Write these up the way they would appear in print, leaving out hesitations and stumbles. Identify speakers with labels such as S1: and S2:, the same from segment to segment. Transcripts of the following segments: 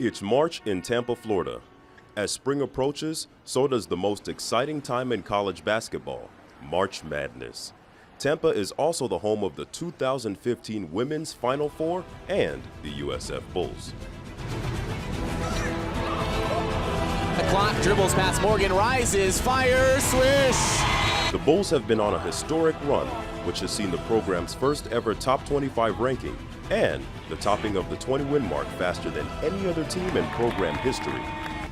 S1: It's March in Tampa, Florida. As spring approaches, so does the most exciting time in college basketball, March Madness. Tampa is also the home of the 2015 Women's Final Four and the USF Bulls.
S2: The clock dribbles past Morgan, rises, fires, swish!
S1: The Bulls have been on a historic run, which has seen the program's first ever top 25 ranking and the topping of the 20-win mark faster than any other team in program history.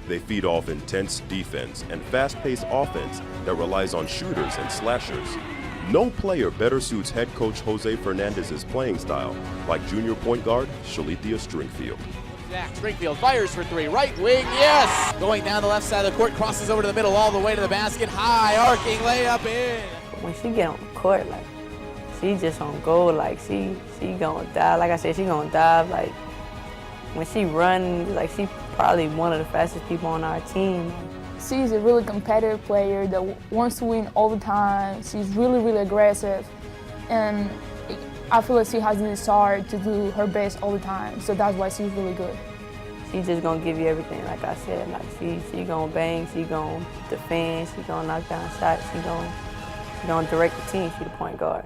S1: They feed off intense defense and fast-paced offense that relies on shooters and slashers. No player better suits head coach Jose Fernandez's playing style, like junior point guard Shalithia Stringfield.
S2: Zach Stringfield fires for three, right wing, yes! Going down the left side of the court, crosses over to the middle all the way to the basket, high arcing layup in.
S3: When she get on the court, like, she just on go, like, she gonna dive. Like I said, she gonna dive. Like, when she run, like, she probably one of the fastest people on our team.
S4: She's a really competitive player that wants to win all the time. She's really, really aggressive. And I feel like she has the desire to do her best all the time. So that's why she's really good.
S3: She just gonna give you everything, like I said. Like, she gonna bang, she gonna defend, she gonna knock down shots, she gonna direct the team. She the point guard.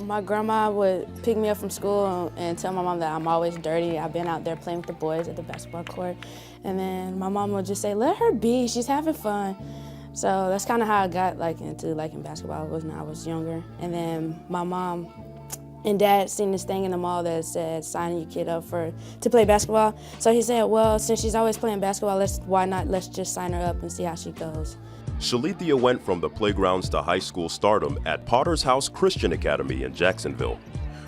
S5: My grandma would pick me up from school and tell my mom that I'm always dirty. I've been out there playing with the boys at the basketball court. And then my mom would just say, let her be, she's having fun. So that's kind of how I got into liking basketball when I was younger. And then my mom and dad seen this thing in the mall that said, signing your kid up to play basketball. So he said, well, since she's always playing basketball, let's just sign her up and see how she goes.
S1: Shalithia went from the playgrounds to high school stardom at Potter's House Christian Academy in Jacksonville.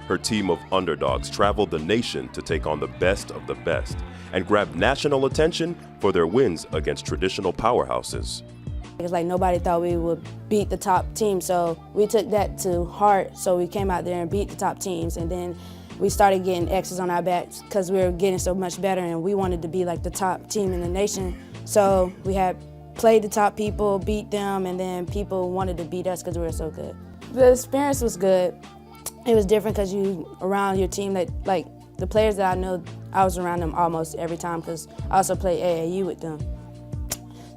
S1: Her team of underdogs traveled the nation to take on the best of the best and grabbed national attention for their wins against traditional powerhouses.
S5: It's like nobody thought we would beat the top team, so we took that to heart. So we came out there and beat the top teams, and then we started getting X's on our backs because we were getting so much better and we wanted to be like the top team in the nation. So we had played the top people, beat them, and then people wanted to beat us because we were so good. The experience was good. It was different because you around your team that, like, the players that I know, I was around them almost every time because I also played AAU with them.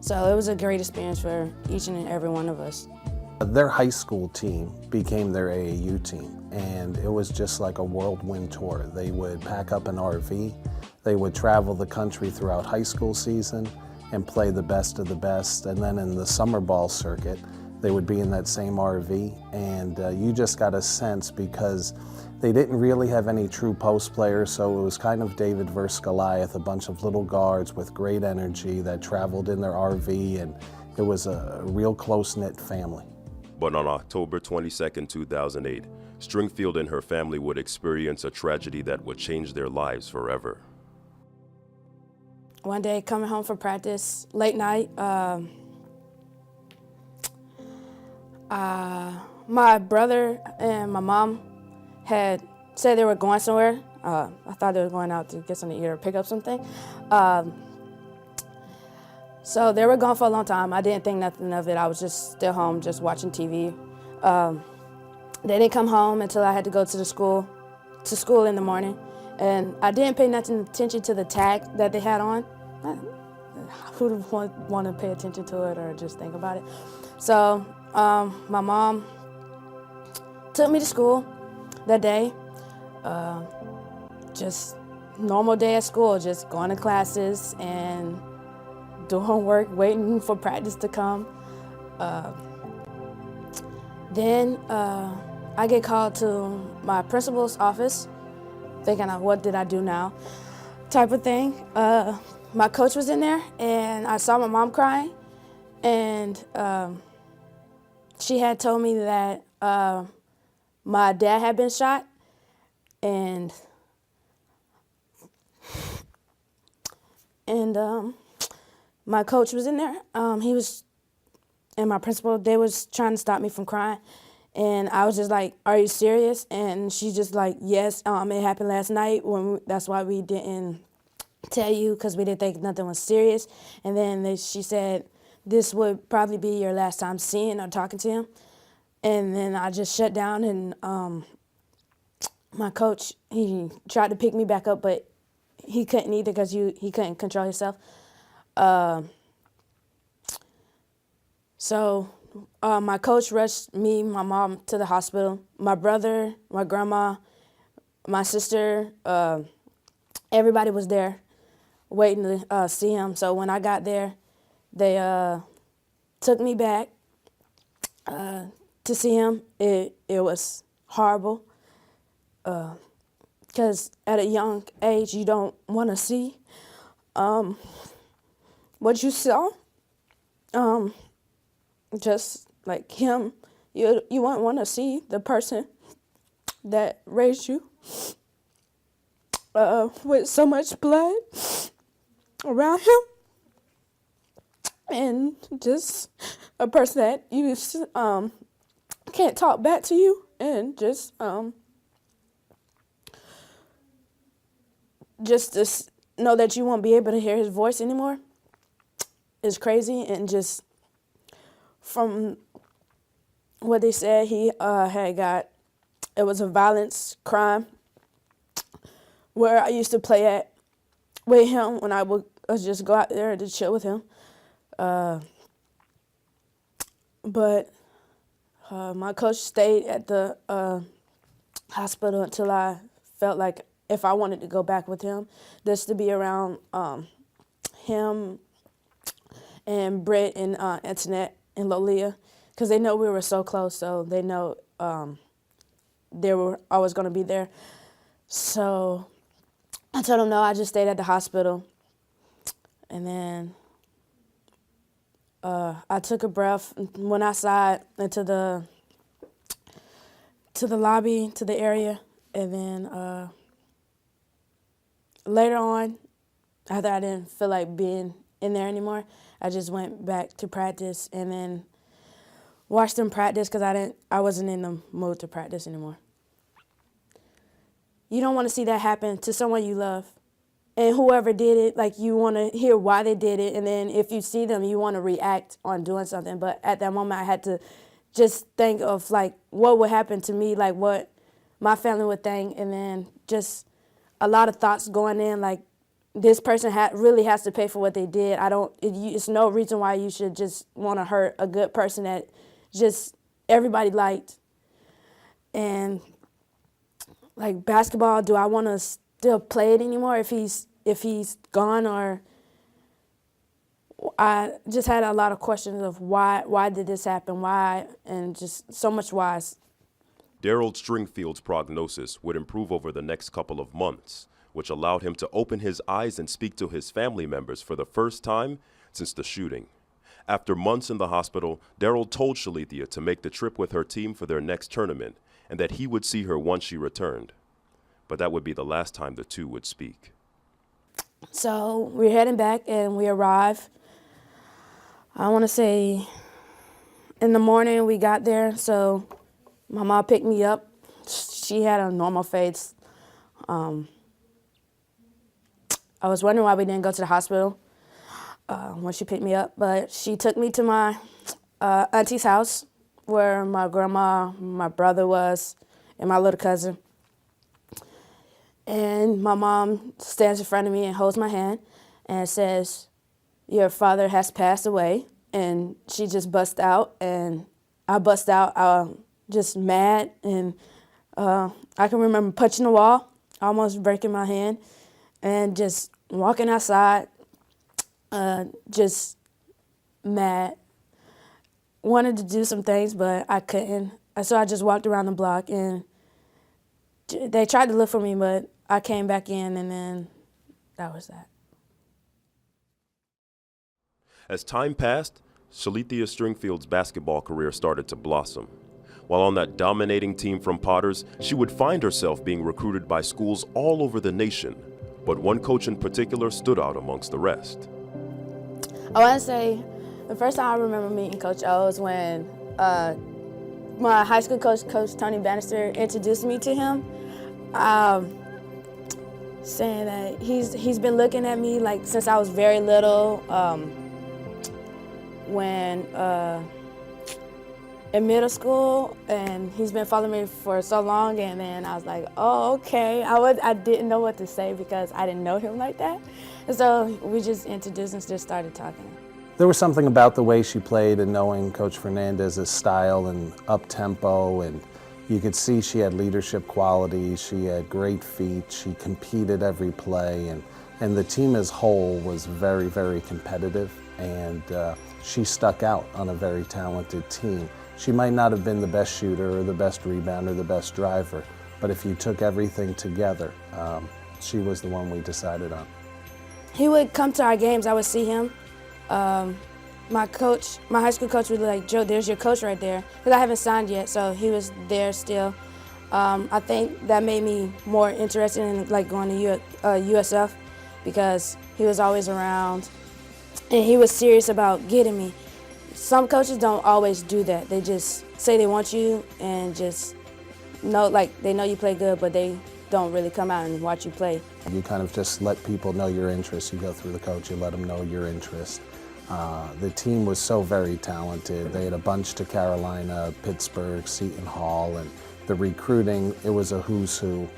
S5: So it was a great experience for each and every one of us.
S6: Their high school team became their AAU team, and it was just like a whirlwind tour. They would pack up an RV, they would travel the country throughout high school season and play the best of the best, and then in the summer ball circuit, they would be in that same RV, and you just got a sense because they didn't really have any true post players, so it was kind of David versus Goliath, a bunch of little guards with great energy that traveled in their RV, and it was a real close-knit family.
S1: But on October 22, 2008, Stringfield and her family would experience a tragedy that would change their lives forever.
S5: One day, coming home from practice, late night, my brother and my mom had said they were going somewhere. I thought they were going out to get something to eat or pick up something. So they were gone for a long time. I didn't think nothing of it. I was just still home, just watching TV. They didn't come home until I had to go to school in the morning. And I didn't pay nothing attention to the tag that they had on. Who would want to pay attention to it or just think about it? So my mom took me to school that day. Just normal day at school, just going to classes and doing work, waiting for practice to come. Then I get called to my principal's office, thinking, what did I do now, type of thing. My coach was in there, and I saw my mom crying, and she had told me that my dad had been shot, and my coach was in there. And my principal, they was trying to stop me from crying. And I was just like, are you serious? And she's just like, yes, it happened last night. That's why we didn't tell you, because we didn't think nothing was serious. And then she said, this would probably be your last time seeing or talking to him. And then I just shut down, and my coach, he tried to pick me back up, but he couldn't either because he couldn't control himself. So my coach rushed me, my mom to the hospital. My brother, my grandma, my sister, everybody was there waiting to see him. So when I got there, they took me back to see him. It was horrible because at a young age, you don't want to see what you saw. Just like him, you won't want to see the person that raised you with so much blood around him, and just a person that you can't talk back to you, and just to know that you won't be able to hear his voice anymore is crazy. And just from what they said, he it was a violence crime where I used to play at with him when I would just go out there to chill with him. But my coach stayed at the hospital until I felt like if I wanted to go back with him, just to be around him and Britt and Antoinette and Lolia, because they know we were so close, so they know they were always going to be there. So I told them no, I just stayed at the hospital. And then I took a breath, went outside into the lobby, to the area, and then later on, after I didn't feel like being in there anymore, I just went back to practice and then watched them practice because I wasn't in the mood to practice anymore. You don't want to see that happen to someone you love. And whoever did it, like, you want to hear why they did it, and then if you see them, you want to react on doing something. But at that moment, I had to just think of, like, what would happen to me, like, what my family would think, and then just a lot of thoughts going in, like, this person really has to pay for what they did. It's no reason why you should just want to hurt a good person that just everybody liked. And, like, basketball, do I want to still play it anymore if he's gone? Or I just had a lot of questions of why did this happen, why, and just so much whys.
S1: Daryl Stringfield's prognosis would improve over the next couple of months, which allowed him to open his eyes and speak to his family members for the first time since the shooting. After months in the hospital, Daryl told Shalithia to make the trip with her team for their next tournament and that he would see her once she returned. But that would be the last time the two would speak.
S5: So we're heading back, and we arrive, I want to say, in the morning we got there. So my mom picked me up. She had a normal face. I was wondering why we didn't go to the hospital when she picked me up, but she took me to my auntie's house where my grandma, my brother was, and my little cousin. And my mom stands in front of me and holds my hand and says, "Your father has passed away." And she just bust out, and I bust out just mad. And I can remember punching the wall, almost breaking my hand, and just walking outside, just mad. Wanted to do some things, but I couldn't. So I just walked around the block, and they tried to look for me, but I came back in, and then that was that.
S1: As time passed, Shalithia Stringfield's basketball career started to blossom. While on that dominating team from Potters, she would find herself being recruited by schools all over the nation. But one coach in particular stood out amongst the rest.
S5: I want to say the first time I remember meeting Coach O was when my high school coach, Coach Tony Bannister, introduced me to him, saying that he's been looking at me like since I was very little. When in middle school, and he's been following me for so long, and then I was like, oh, okay. I didn't know what to say because I didn't know him like that. And so we just introduced and just started talking.
S6: There was something about the way she played and knowing Coach Fernandez's style and up-tempo, and you could see she had leadership qualities, she had great feet, she competed every play, and the team as whole was very, very competitive, and she stuck out on a very talented team. She might not have been the best shooter or the best rebounder or the bbest driver, but if you took everything together, she was the one we decided on.
S5: He would come to our games, I would see him. My high school coach would be like, Joe, there's your coach right there, because I haven't signed yet, so he was there still. I think that made me more interested in like going to USF, because he was always around, and he was serious about getting me. Some coaches don't always do that. They just say they want you and just know, like, they know you play good, but they don't really come out and watch you play.
S6: You kind of just let people know your interest. You go through the coach, you let them know your interest. The team was so very talented. They had a bunch to Carolina, Pittsburgh, Seton Hall, and the recruiting, it was a who's who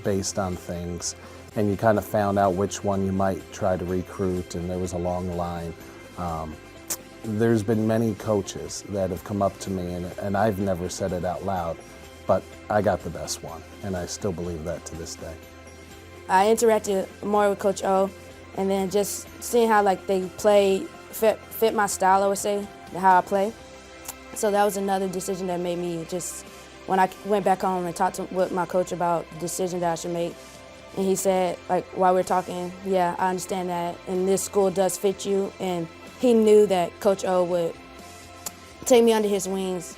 S6: based on things. And you kind of found out which one you might try to recruit, and there was a long line. There's been many coaches that have come up to me, and I've never said it out loud, but I got the best one, and I still believe that to this day.
S5: I interacted more with Coach O, and then just seeing how like they play fit my style, I would say, how I play. So that was another decision that made me just, when I went back home and talked with my coach about the decision that I should make, and he said, like, while we were talking, yeah, I understand that, and this school does fit you, and he knew that Coach O would take me under his wings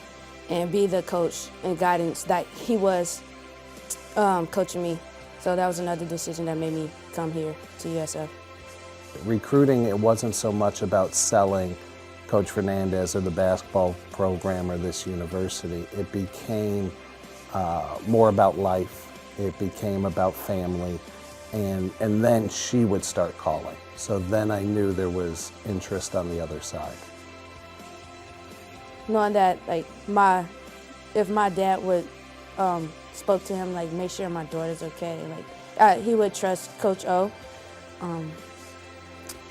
S5: and be the coach and guidance that he was coaching me. So that was another decision that made me come here to USF.
S6: Recruiting, it wasn't so much about selling Coach Fernandez or the basketball program or this university. It became more about life. It became about family. And then she would start calling. So then I knew there was interest on the other side.
S5: Knowing that, like, if my dad would spoke to him, like, make sure my daughter's okay, like, he would trust Coach O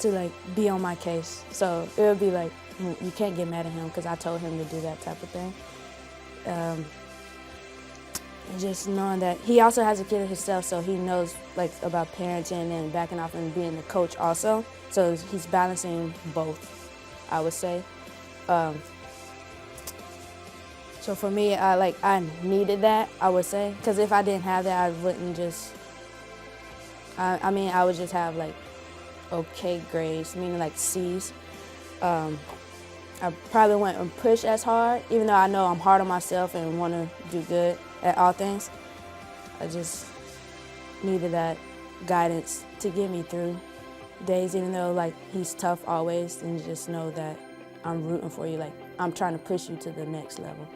S5: to, like, be on my case. So it would be like, you can't get mad at him because I told him to do that type of thing. And just knowing that he also has a kid himself, so he knows, like, about parenting and backing off and being the coach also. So he's balancing both, I would say. So for me, I needed that, I would say, because if I didn't have that, I wouldn't just. I would just have like okay grades, meaning like C's. I probably wouldn't push as hard, even though I know I'm hard on myself and want to do good at all things. I just needed that guidance to get me through days, even though like he's tough always, and just know that I'm rooting for you, like I'm trying to push you to the next level.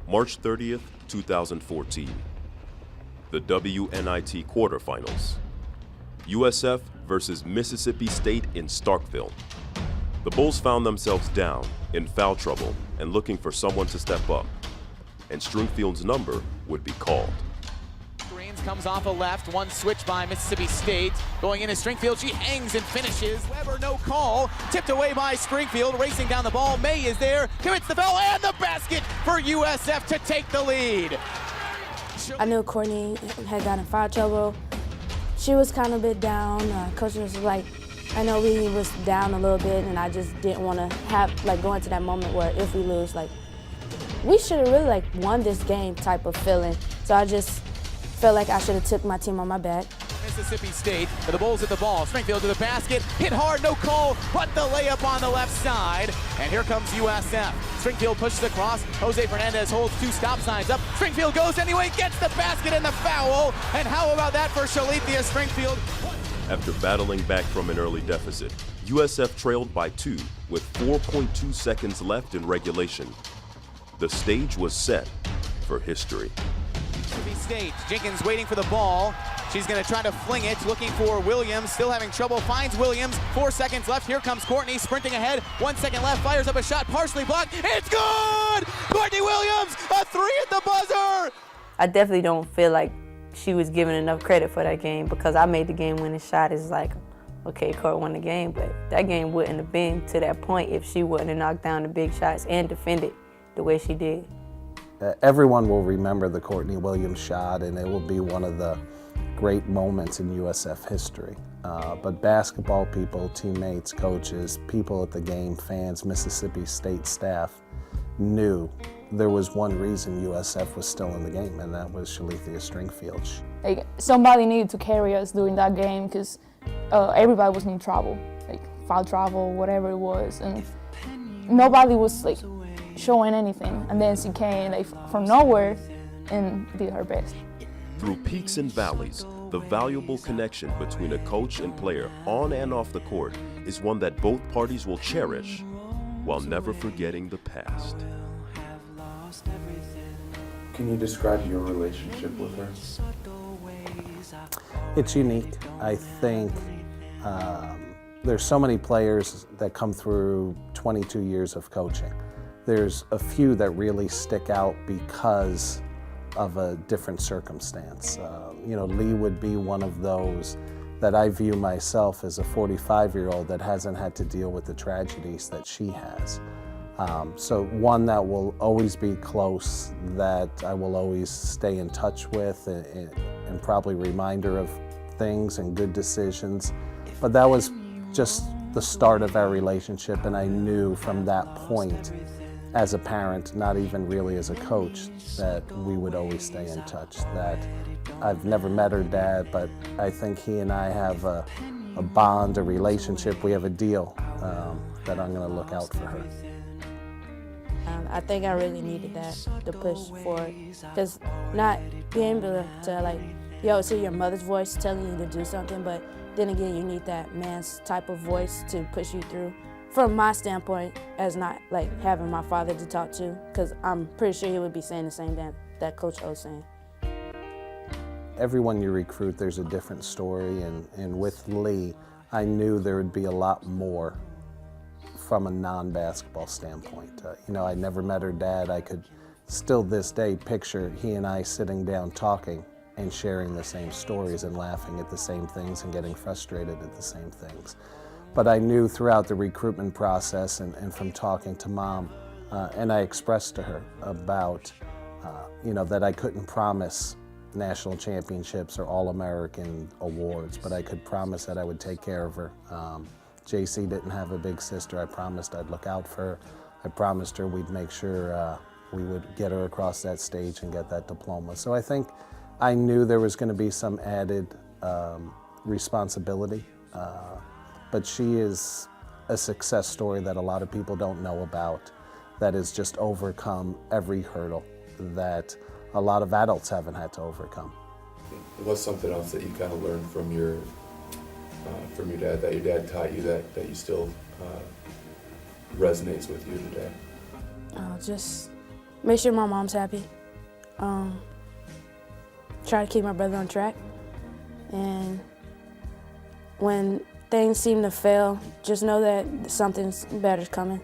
S1: March 30th, 2014. The WNIT quarterfinals. USF versus Mississippi State in Starkville. The Bulls found themselves down, in foul trouble, and looking for someone to step up. And Stringfield's number would be called.
S2: Greens comes off a left, one switch by Mississippi State. Going into Stringfield, she hangs and finishes. Weber, no call. Tipped away by Stringfield, racing down the ball. May is there, commits the foul, and the basket for USF to take the lead.
S5: I knew Courtney had gotten in foul trouble. She was kind of a bit down. Coach was like, I know we was down a little bit, and I just didn't want to have, like, go into that moment where if we lose, like, we should have really, like, won this game type of feeling. So I just felt like I should have took my team on my back.
S2: Mississippi State, the Bulls at the ball. Stringfield to the basket, hit hard, no call, but the layup on the left side. And here comes USF. Stringfield pushes across. Jose Fernandez holds two stop signs up. Stringfield goes anyway, gets the basket and the foul. And how about that for Shalithia Stringfield?
S1: After battling back from an early deficit, USF trailed by 2 with 4.2 seconds left in regulation. The stage was set for history.
S2: Mississippi State, Jenkins waiting for the ball. She's going to try to fling it, looking for Williams, still having trouble, finds Williams, 4 seconds left. Here comes Courtney, sprinting ahead, 1 second left, fires up a shot, partially blocked. It's good! Courtney Williams, a 3 at the buzzer!
S3: I definitely don't feel like she was given enough credit for that game because I made the game-winning shot. It's like, okay, Court won the game, but that game wouldn't have been to that point if she wouldn't have knocked down the big shots and defended the way she did.
S6: Everyone will remember the Courtney Williams shot, and it will be one of the great moments in USF history. But basketball people, teammates, coaches, people at the game, fans, Mississippi State staff knew there was one reason USF was still in the game, and that was Shalithia Stringfield.
S4: Like, somebody needed to carry us during that game because everybody was in trouble, like foul trouble, whatever it was, and nobody was like showing anything. And then she came like from nowhere and did her best.
S1: Through peaks and valleys, the valuable connection between a coach and player on and off the court is one that both parties will cherish while never forgetting the past.
S7: Can you describe your relationship with her?
S6: It's unique. I think there's so many players that come through 22 years of coaching. There's a few that really stick out because of a different circumstance. Lee would be one of those that I view myself as a 45-year-old that hasn't had to deal with the tragedies that she has. So one that will always be close, that I will always stay in touch with and probably remind her of things and good decisions. But that was just the start of our relationship, and I knew from that point as a parent, not even really as a coach, that we would always stay in touch. That I've never met her dad, but I think he and I have a bond, a relationship. We have a deal that I'm going to look out for her.
S5: I think I really needed that to push forward, because not being able to like, you always hear your mother's voice telling you to do something, but then again, you need that man's type of voice to push you through. From my standpoint, as not like having my father to talk to, because I'm pretty sure he would be saying the same thing that Coach O's saying.
S6: Everyone you recruit, there's a different story, and with Lee, I knew there would be a lot more from a non-basketball standpoint. I never met her dad. I could still this day picture he and I sitting down talking and sharing the same stories and laughing at the same things and getting frustrated at the same things. But I knew throughout the recruitment process and from talking to Mom, and I expressed to her about, that I couldn't promise national championships or All-American awards, but I could promise that I would take care of her. JC didn't have a big sister. I promised I'd look out for her. I promised her we'd make sure we would get her across that stage and get that diploma. So I think I knew there was going to be some added responsibility. But she is a success story that a lot of people don't know about, that has just overcome every hurdle that a lot of adults haven't had to overcome.
S7: What's something else that you kind of learned from your dad, that your dad taught you that you still resonates with you today?
S5: Just make sure my mom's happy. Try to keep my brother on track. And when things seem to fail, just know that something better's coming.